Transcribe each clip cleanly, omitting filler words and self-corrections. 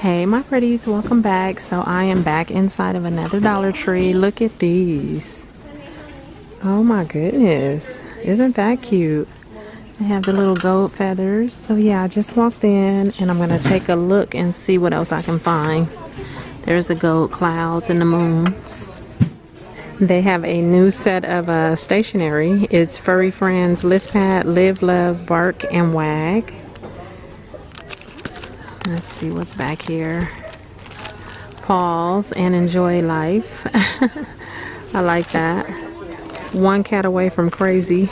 Hey my pretties, welcome back. So I am back inside of another Dollar Tree. Look at these. Oh my goodness, isn't that cute? They have the little gold feathers. So yeah, I just walked in and I'm gonna take a look and see what else I can find. There's the gold clouds and the moons. They have a new set of stationery. It's Furry Friends List Pad, Live, Love, Bark, and Wag. Let's see what's back here. Pause and enjoy life. I like that. One cat away from crazy.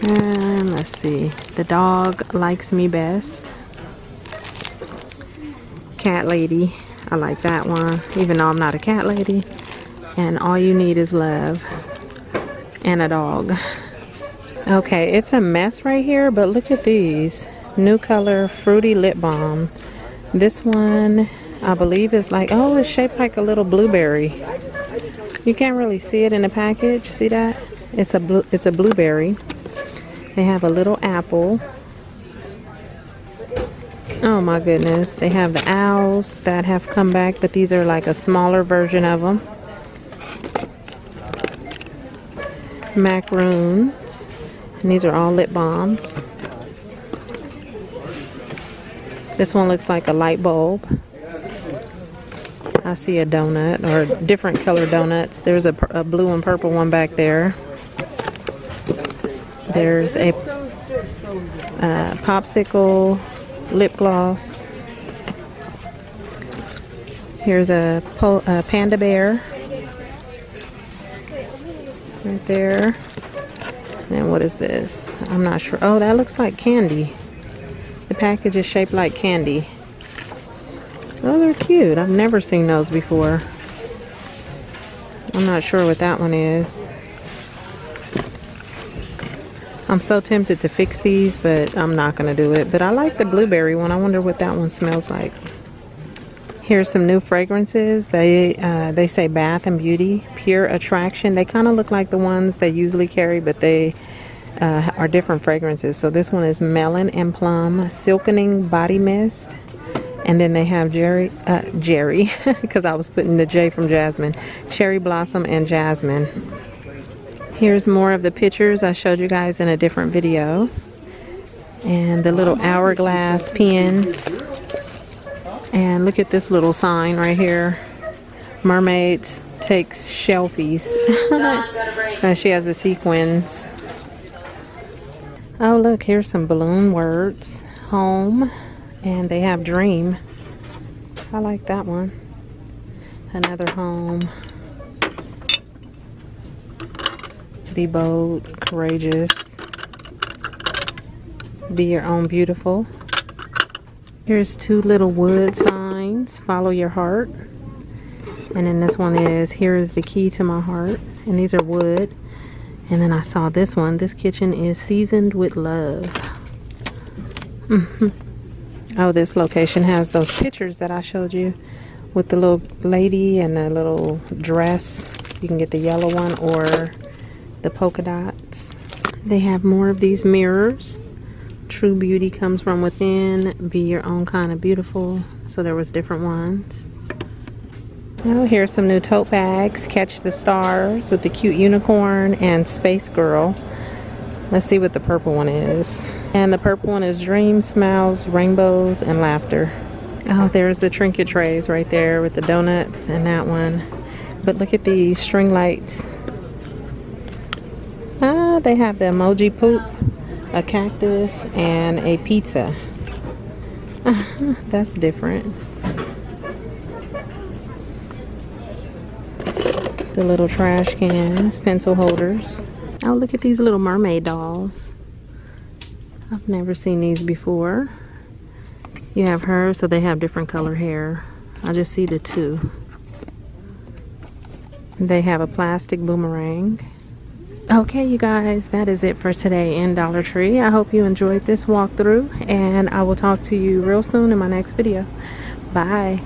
And let's see. The dog likes me best. Cat lady. I like that one, even though I'm not a cat lady. And all you need is love and a dog. Okay, it's a mess right here, but look at these. New color fruity lip balm. This one I believe is like, oh, it's shaped like a little blueberry. You can't really see it in the package. See that? It's a blueberry. They have a little apple. Oh my goodness. They have the owls that have come back, but these are like a smaller version of them. Macaroons. And these are all lip balms. This one looks like a light bulb. I see a donut, or different color donuts. There's a blue and purple one back there. There's a popsicle lip gloss. Here's a panda bear right there. And what is this? I'm not sure. Oh, that looks like candy. The package is shaped like candy. Oh, they're cute. I've never seen those before. I'm not sure what that one is. I'm so tempted to fix these, but I'm not going to do it. But I like the blueberry one. I wonder what that one smells like. Here's some new fragrances. They say Bath and Beauty, Pure Attraction. They kind of look like the ones they usually carry, but they are different fragrances. So this one is Melon and Plum Silkening Body Mist. And then they have Jerry, because I was putting the J from Jasmine. Cherry Blossom and Jasmine. Here's more of the pictures I showed you guys in a different video. And the little hourglass pins. And look at this little sign right here. Mermaids takes selfies. And she has the sequins. Oh look, here's some balloon words. Home. And they have dream. I like that one. Another home. Be bold, courageous. Be your own beautiful. Here's two little wood signs. Follow your heart. And then this one is, here is the key to my heart. And these are wood. And then I saw this one. This kitchen is seasoned with love. Oh, this location has those pictures that I showed you with the little lady and the little dress. You can get the yellow one or the polka dots. They have more of these mirrors. True beauty comes from within. Be your own kind of beautiful. So there was different ones. Oh, here's some new tote bags. Catch the Stars with the cute unicorn and Space Girl. Let's see what the purple one is. And the purple one is Dreams, Smiles, Rainbows, and Laughter. Oh, there's the trinket trays right there with the donuts and that one. But look at these string lights. Ah, they have the emoji poop, a cactus, and a pizza. That's different. The little trash cans, pencil holders. Oh, look at these little mermaid dolls. I've never seen these before. You have her, so they have different color hair. I just see the two. They have a plastic boomerang. Okay, you guys, that is it for today in Dollar Tree. I hope you enjoyed this walkthrough, and I will talk to you real soon in my next video. Bye.